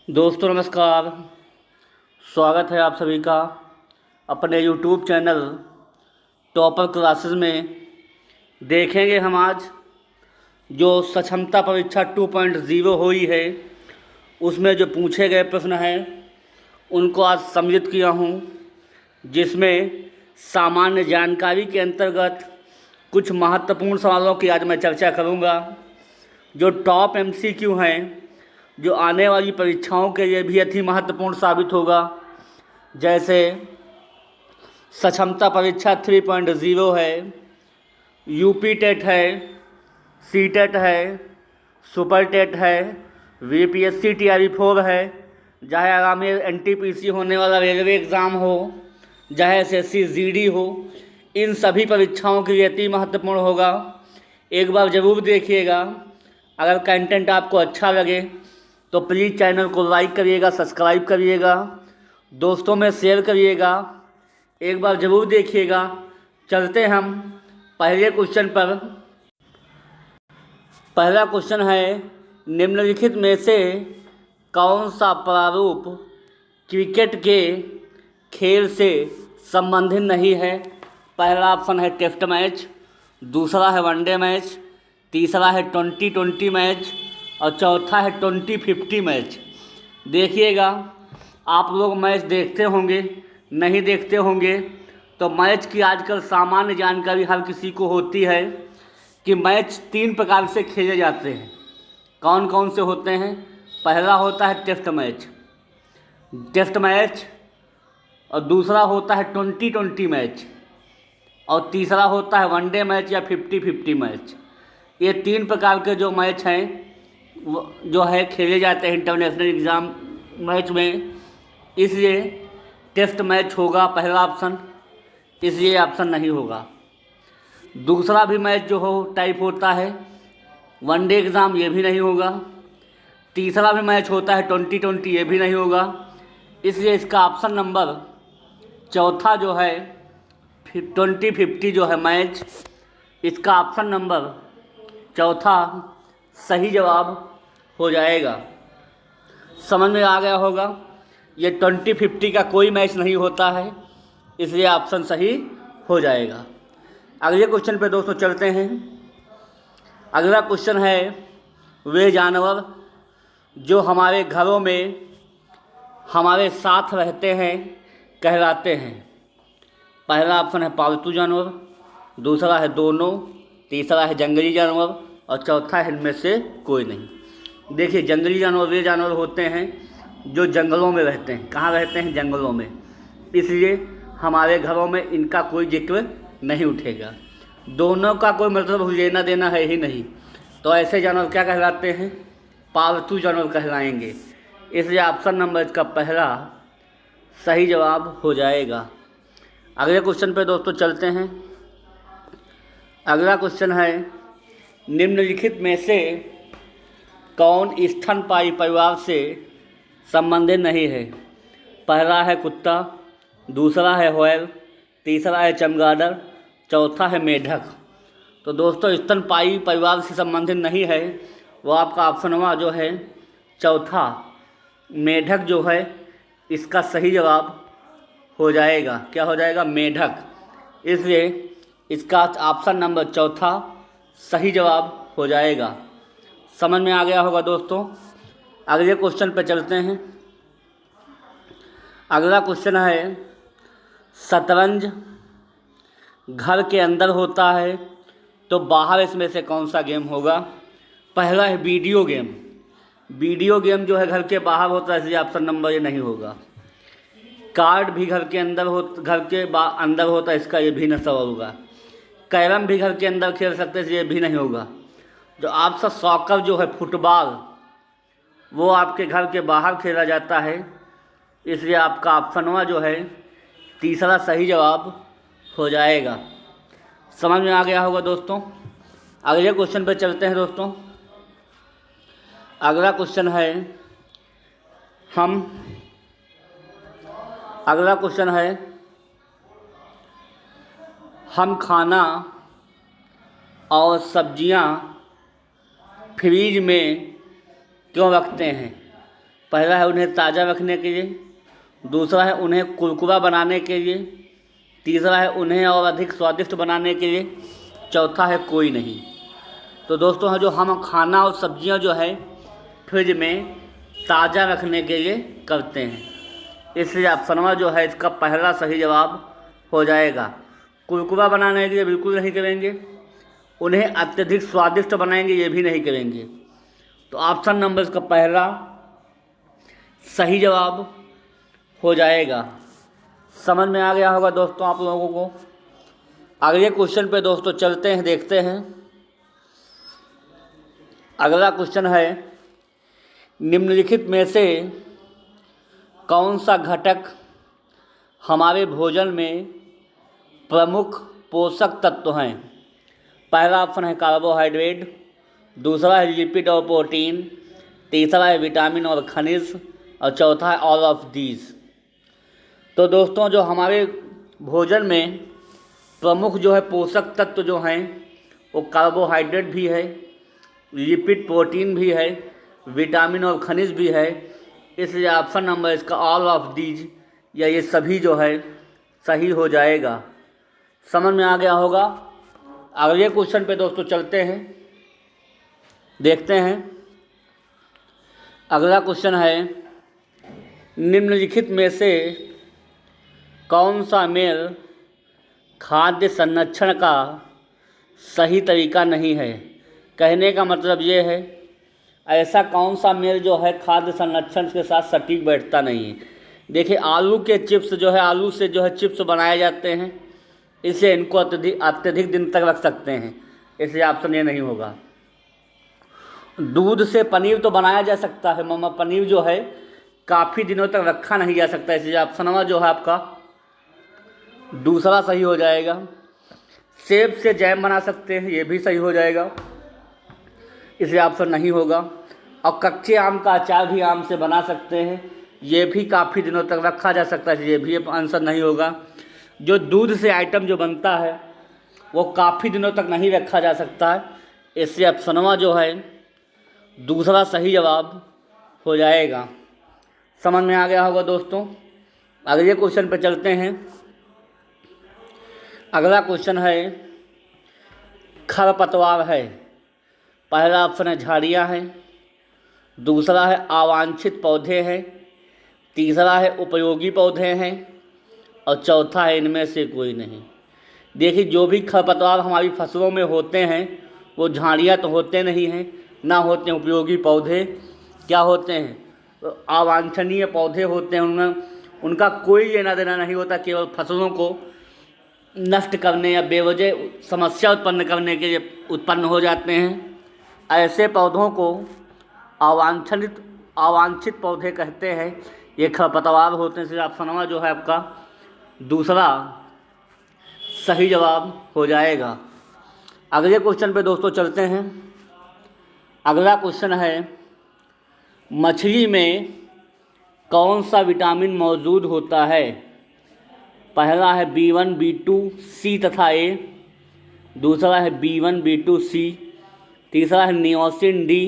दोस्तों नमस्कार। स्वागत है आप सभी का अपने यूट्यूब चैनल टॉपर क्लासेस में। देखेंगे हम आज जो सक्षमता परीक्षा 2.0 हुई है उसमें जो पूछे गए प्रश्न हैं उनको आज सम्मिलित किया हूँ, जिसमें सामान्य जानकारी के अंतर्गत कुछ महत्वपूर्ण सवालों की आज मैं चर्चा करूँगा जो टॉप एमसीक्यू हैं, जो आने वाली परीक्षाओं के लिए भी अति महत्वपूर्ण साबित होगा। जैसे सक्षमता परीक्षा 3.0 है, यूपी टेट है, सी टेट है, सुपर टेट है, वीपीएससी टीआरई 4 है, चाहे आगामी एनटीपीसी होने वाला रेलवे एग्ज़ाम हो, चाहे एसएससी जीडी हो, इन सभी परीक्षाओं के लिए अति महत्वपूर्ण होगा। एक बार ज़रूर देखिएगा। अगर कंटेंट आपको अच्छा लगे तो प्लीज़ चैनल को लाइक करिएगा, सब्सक्राइब करिएगा, दोस्तों में शेयर करिएगा। एक बार ज़रूर देखिएगा। चलते हम पहले क्वेश्चन पर। पहला क्वेश्चन है, निम्नलिखित में से कौन सा प्रारूप क्रिकेट के खेल से संबंधित नहीं है? पहला ऑप्शन है टेस्ट मैच, दूसरा है वनडे मैच, तीसरा है 2020 मैच और चौथा है 2050 मैच। देखिएगा, आप लोग मैच देखते होंगे, नहीं देखते होंगे तो मैच की आजकल सामान्य जानकारी हर किसी को होती है कि मैच 3 प्रकार से खेले जाते हैं। कौन कौन से होते हैं? पहला होता है टेस्ट मैच और दूसरा होता है 2020 मैच और तीसरा होता है वनडे मैच या 50-50 मैच। ये 3 प्रकार के जो मैच हैं जो है खेले जाते हैं इंटरनेशनल एग्ज़ाम मैच में, इसलिए टेस्ट मैच होगा पहला ऑप्शन, इसलिए ऑप्शन नहीं होगा। दूसरा भी मैच जो हो टाइप होता है वनडे एग्ज़ाम, ये भी नहीं होगा। तीसरा भी मैच होता है 2020, ये भी नहीं होगा। इसलिए इसका ऑप्शन नंबर चौथा जो है 2050 जो है मैच, इसका ऑप्शन नंबर चौथा सही जवाब हो जाएगा। समझ में आ गया होगा। ये 2050 का कोई मैच नहीं होता है, इसलिए ऑप्शन सही हो जाएगा। अगले क्वेश्चन पे दोस्तों चलते हैं। अगला क्वेश्चन है, वे जानवर जो हमारे घरों में हमारे साथ रहते हैं कहलाते हैं। पहला ऑप्शन है पालतू जानवर, दूसरा है दोनों, तीसरा है जंगली जानवर और चौथा है इनमें से कोई नहीं। देखिए, जंगली जानवर वे जानवर होते हैं जो जंगलों में रहते हैं। कहाँ रहते हैं? जंगलों में। इसलिए हमारे घरों में इनका कोई जिक्र नहीं उठेगा। दोनों का कोई मतलब लेना देना है ही नहीं, तो ऐसे जानवर क्या कहलाते हैं? पालतू जानवर कहलाएंगे। इसलिए ऑप्शन नंबर इसका पहला सही जवाब हो जाएगा। अगले क्वेश्चन पे दोस्तों चलते हैं। अगला क्वेश्चन है, निम्नलिखित में से कौन स्तनपायी परिवार से संबंधित नहीं है? पहला है कुत्ता, दूसरा है व्हेल, तीसरा है चमगादड़, चौथा है मेढक। तो दोस्तों स्तनपायी परिवार से संबंधित नहीं है, वो आपका ऑप्शन हुआ जो है चौथा मेढक जो है, इसका सही जवाब हो जाएगा। क्या हो जाएगा? मेढक। इसलिए इसका ऑप्शन नंबर चौथा सही जवाब हो जाएगा। समझ में आ गया होगा दोस्तों। अगले क्वेश्चन पर चलते हैं। अगला क्वेश्चन है, शतरंज घर के अंदर होता है तो बाहर इसमें से कौन सा गेम होगा? पहला है वीडियो गेम। वीडियो गेम जो है घर के बाहर होता है, इसलिए ऑप्शन नंबर ये नहीं होगा। कार्ड भी घर के अंदर अंदर होता है, इसका ये भी न सवाल होगा। कैरम भी घर के अंदर खेल सकते हैं, ये भी नहीं होगा। जो आपका सॉकर जो है फुटबॉल, वो आपके घर के बाहर खेला जाता है, इसलिए आपका ऑप्शन हुआ जो है तीसरा सही जवाब हो जाएगा। समझ में आ गया होगा दोस्तों। अगले क्वेश्चन पर चलते हैं दोस्तों। अगला क्वेश्चन है, हम खाना और सब्जियां फ्रीज में क्यों रखते हैं? पहला है उन्हें ताज़ा रखने के लिए, दूसरा है उन्हें कुरकुरा बनाने के लिए, तीसरा है उन्हें और अधिक स्वादिष्ट बनाने के लिए, चौथा है कोई नहीं। तो दोस्तों जो हम खाना और सब्जियां जो है फ्रिज में ताज़ा रखने के लिए करते हैं, इसलिए ऑप्शन जो है इसका पहला सही जवाब हो जाएगा। कुरकुरा बनाने के लिए बिल्कुल नहीं करेंगे, उन्हें अत्यधिक स्वादिष्ट बनाएंगे ये भी नहीं करेंगे। तो ऑप्शन नंबर इसका पहला सही जवाब हो जाएगा। समझ में आ गया होगा दोस्तों आप लोगों को। अगले क्वेश्चन पे दोस्तों चलते हैं, देखते हैं। अगला क्वेश्चन है, निम्नलिखित में से कौन सा घटक हमारे भोजन में प्रमुख पोषक तत्व हैं? पहला ऑप्शन है कार्बोहाइड्रेट, दूसरा है लिपिड और प्रोटीन, तीसरा है विटामिन और खनिज, और चौथा है ऑल ऑफ दीज। तो दोस्तों जो हमारे भोजन में प्रमुख जो है पोषक तत्व जो हैं वो कार्बोहाइड्रेट भी है, लिपिड प्रोटीन भी है, विटामिन और खनिज भी है, इसलिए ऑप्शन नंबर इसका ऑल ऑफ दीज या ये सभी जो है सही हो जाएगा। समझ में आ गया होगा। अगले क्वेश्चन पे दोस्तों चलते हैं, देखते हैं। अगला क्वेश्चन है, निम्नलिखित में से कौन सा मेल खाद्य संरक्षण का सही तरीका नहीं है? कहने का मतलब ये है, ऐसा कौन सा मेल जो है खाद्य संरक्षण के साथ सटीक बैठता नहीं है। देखिए आलू के चिप्स जो है, आलू से जो है चिप्स बनाए जाते हैं, इससे इनको अत्यधिक दिन तक रख सकते हैं, इसलिए ऑप्शन ये नहीं होगा। दूध से पनीर तो बनाया जा सकता है, मगर पनीर जो है काफ़ी दिनों तक रखा नहीं जा सकता, इसलिए ऑप्शन नंबर जो है आपका दूसरा सही हो जाएगा। सेब से जैम बना सकते हैं, ये भी सही हो जाएगा, इसलिए ऑप्शन नहीं होगा। और कच्चे आम का अचार भी आम से बना सकते हैं, ये भी काफ़ी दिनों तक रखा जा सकता है, ये भी आंसर नहीं होगा। जो दूध से आइटम जो बनता है वो काफ़ी दिनों तक नहीं रखा जा सकता है, इसलिए ऑप्शन जो है दूसरा सही जवाब हो जाएगा। समझ में आ गया होगा दोस्तों। अगले क्वेश्चन पर चलते हैं। अगला क्वेश्चन है, खरपतवार है। पहला ऑप्शन है झाड़ियाँ हैं, दूसरा है अवांछित पौधे हैं, तीसरा है उपयोगी पौधे हैं, और चौथा है इनमें से कोई नहीं। देखिए जो भी खरपतवार हमारी फसलों में होते हैं वो झाड़ियाँ तो होते नहीं हैं, ना होते हैं उपयोगी पौधे, क्या होते हैं तो अवांछनीय पौधे होते हैं। उनमें उनका कोई लेना देना नहीं होता, केवल फसलों को नष्ट करने या बेवजह समस्या उत्पन्न करने के लिए उत्पन्न हो जाते हैं। ऐसे पौधों को अवांछित पौधे कहते हैं, ये खरपतवार होते हैं, इसलिए ऑप्शन जो है आपका दूसरा सही जवाब हो जाएगा। अगले क्वेश्चन पे दोस्तों चलते हैं। अगला क्वेश्चन है, मछली में कौन सा विटामिन मौजूद होता है? पहला है B1, B2, C तथा A, दूसरा है B1, B2, C, तीसरा है नियोसिन D,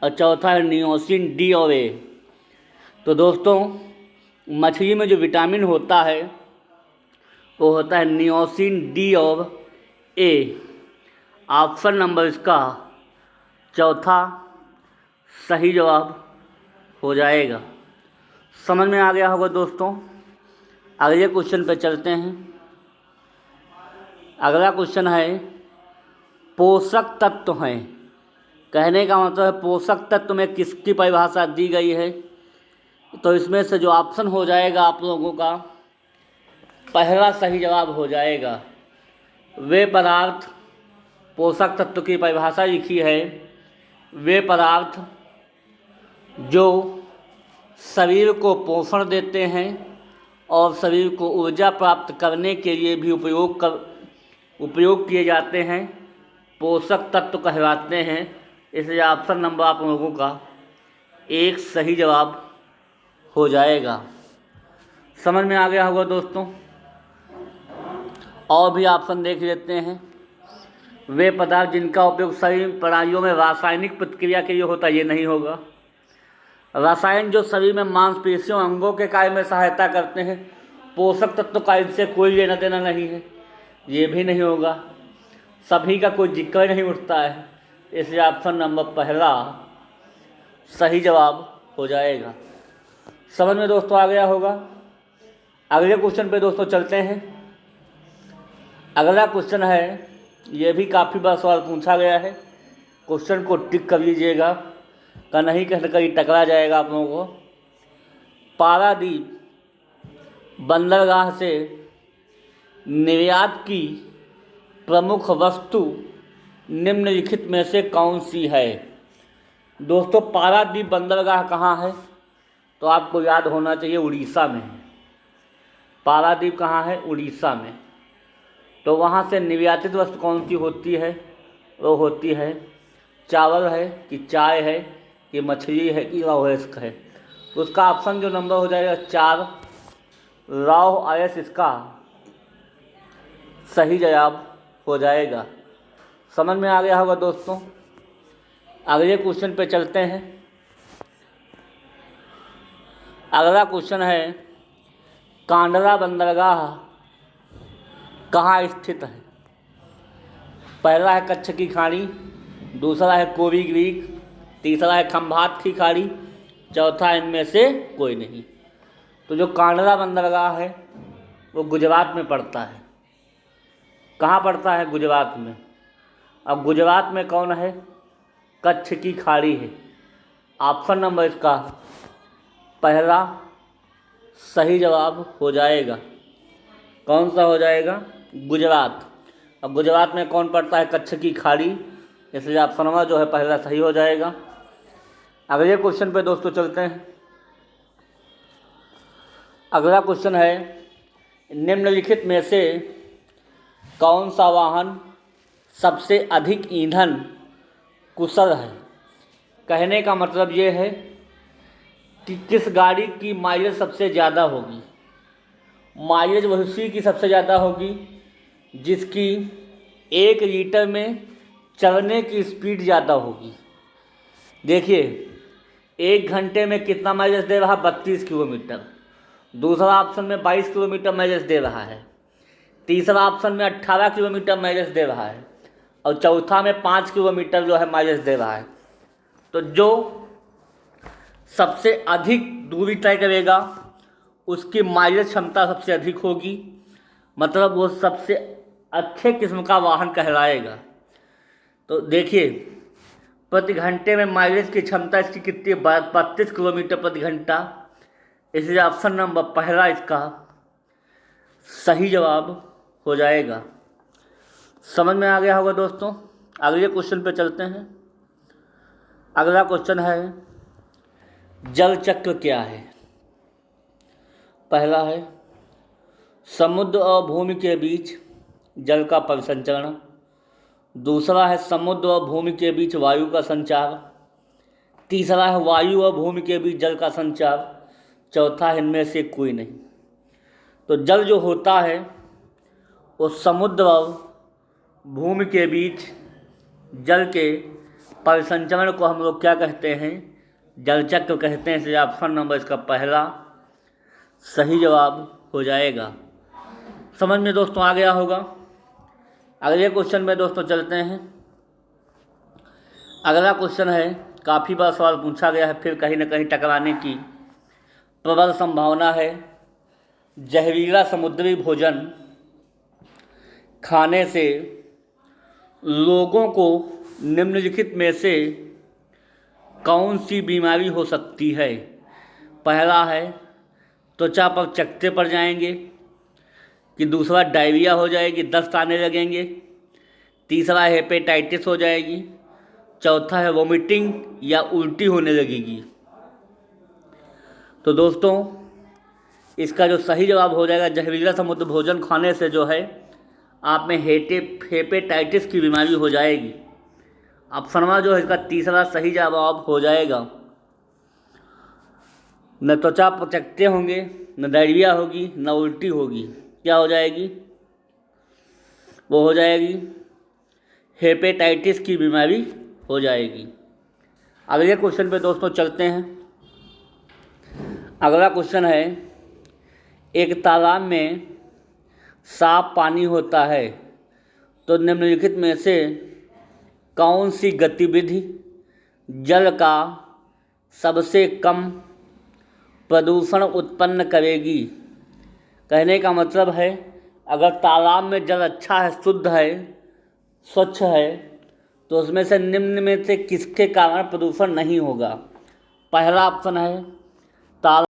और चौथा है नियोसिन D और A। तो दोस्तों मछली में जो विटामिन होता है वो होता है नियोसिन D और A। ऑप्शन नंबर इसका चौथा सही जवाब हो जाएगा। समझ में आ गया होगा दोस्तों। अगले क्वेश्चन पे चलते हैं। अगला क्वेश्चन है, पोषक तत्व हैं। कहने का मतलब है पोषक तत्व में किसकी परिभाषा दी गई है? तो इसमें से जो ऑप्शन हो जाएगा आप लोगों का पहला सही जवाब हो जाएगा। वे पदार्थ, पोषक तत्व की परिभाषा लिखी है, वे पदार्थ जो शरीर को पोषण देते हैं और शरीर को ऊर्जा प्राप्त करने के लिए भी उपयोग किए जाते हैं, पोषक तत्व कहलाते हैं। इसलिए ऑप्शन नंबर आप लोगों का एक सही जवाब हो जाएगा। समझ में आ गया होगा दोस्तों। और भी ऑप्शन देख लेते हैं। वे पदार्थ जिनका उपयोग शरीर प्रणालियों में रासायनिक प्रतिक्रिया के लिए होता है, ये नहीं होगा। रसायन जो शरीर में मांसपेशियों अंगों के कार्य में सहायता करते हैं। पोषक तत्व का इनसे कोई लेना देना नहीं है, ये भी नहीं होगा, सभी का कोई जिक्र नहीं उठता है, इसलिए ऑप्शन नंबर पहला सही जवाब हो जाएगा। समझ में दोस्तों आ गया होगा। अगले क्वेश्चन पे दोस्तों चलते हैं। अगला क्वेश्चन है, ये भी काफ़ी बार सवाल पूछा गया है, क्वेश्चन को टिक कर लीजिएगा, का नहीं कहीं कहीं टकरा जाएगा आप लोगों को। पारादीप बंदरगाह से निर्यात की प्रमुख वस्तु निम्नलिखित में से कौन सी है। दोस्तों पारादीप बंदरगाह कहाँ है, तो आपको याद होना चाहिए उड़ीसा में है। पारादीप कहाँ है, उड़ीसा में। तो वहाँ से निर्यातित वस्तु कौन सी होती है, वो होती है चावल है कि चाय है कि मछली है कि लौह है। उसका ऑप्शन जो नंबर हो जाएगा 4 लौह अयस्क इसका सही जवाब हो जाएगा। समझ में आ गया होगा दोस्तों। अगले क्वेश्चन पे चलते हैं। अगला क्वेश्चन है, कांडला बंदरगाह कहाँ स्थित है। पहला है कच्छ की खाड़ी, दूसरा है कोरी ग्रीक, तीसरा है खंभात की खाड़ी, चौथा इनमें से कोई नहीं। तो जो कांडला बंदरगाह है वो गुजरात में पड़ता है। कहाँ पड़ता है, गुजरात में। अब गुजरात में कौन है, कच्छ की खाड़ी है। ऑप्शन नंबर इसका पहला सही जवाब हो जाएगा। कौन सा हो जाएगा, गुजरात। अब गुजरात में कौन पड़ता है, कच्छ की खाड़ी, इसलिए ऑप्शन नंबर जो है पहला सही हो जाएगा। अगले क्वेश्चन पे दोस्तों चलते हैं। अगला क्वेश्चन है, निम्नलिखित में से कौन सा वाहन सबसे अधिक ईंधन कुशल है। कहने का मतलब ये है कि किस गाड़ी की माइलेज सबसे ज़्यादा होगी। माइलेज उसी की सबसे ज़्यादा होगी जिसकी 1 लीटर में चलने की स्पीड ज़्यादा होगी। देखिए 1 घंटे में कितना माइलेज दे रहा, 32 किलोमीटर। दूसरा ऑप्शन में 22 किलोमीटर माइलेज दे रहा है, तीसरा ऑप्शन में 18 किलोमीटर माइलेज दे रहा है, और चौथा में 5 किलोमीटर जो है माइलेज दे रहा है। तो जो सबसे अधिक दूरी तय करेगा उसकी माइलेज क्षमता सबसे अधिक होगी, मतलब वो सबसे अच्छे किस्म का वाहन कहलाएगा। तो देखिए प्रति घंटे में माइलेज की क्षमता इसकी कितनी है, 32 किलोमीटर प्रति घंटा, इसलिए ऑप्शन नंबर पहला इसका सही जवाब हो जाएगा। समझ में आ गया होगा दोस्तों। अगले क्वेश्चन पे चलते हैं। अगला क्वेश्चन है, जल चक्र क्या है। पहला है समुद्र और भूमि के बीच जल का परिसंचरण, दूसरा है समुद्र और भूमि के बीच वायु का संचार, तीसरा है वायु और भूमि के बीच जल का संचार, चौथा इनमें से कोई नहीं। तो जल जो होता है वो समुद्र और भूमि के बीच जल के परिसंचरण को हम लोग क्या कहते हैं, जल चक्र कहते हैं। इसलिए ऑप्शन नंबर इसका पहला सही जवाब हो जाएगा। समझ में दोस्तों आ गया होगा। अगले क्वेश्चन में दोस्तों चलते हैं। अगला क्वेश्चन है, काफ़ी बार सवाल पूछा गया है, फिर कहीं ना कहीं टकराने की प्रबल संभावना है। जहरीला समुद्री भोजन खाने से लोगों को निम्नलिखित में से कौन सी बीमारी हो सकती है। पहला है त्वचा पर चकत्ते पड़ जाएंगे, कि दूसरा डायरिया हो जाएगी, दस्त आने लगेंगे, तीसरा हेपेटाइटिस हो जाएगी, चौथा है वोमिटिंग या उल्टी होने लगेगी। तो दोस्तों इसका जो सही जवाब हो जाएगा, जहरीला समुद्र भोजन खाने से जो है आप में हेपेटाइटिस की बीमारी हो जाएगी। ऑप्शन जो है इसका तीसरा सही जवाब हो जाएगा। न त्वचा पर चकत्ते होंगे, न डायरिया होगी, न उल्टी होगी, क्या हो जाएगी, वो हो जाएगी हेपेटाइटिस की बीमारी हो जाएगी। अगले क्वेश्चन पे दोस्तों चलते हैं। अगला क्वेश्चन है, एक तालाब में साफ पानी होता है, तो निम्नलिखित में से कौन सी गतिविधि जल का सबसे कम प्रदूषण उत्पन्न करेगी। कहने का मतलब है, अगर तालाब में जल अच्छा है, शुद्ध है, स्वच्छ है, तो उसमें से निम्न में से किसके कारण प्रदूषण नहीं होगा। पहला ऑप्शन है तालाब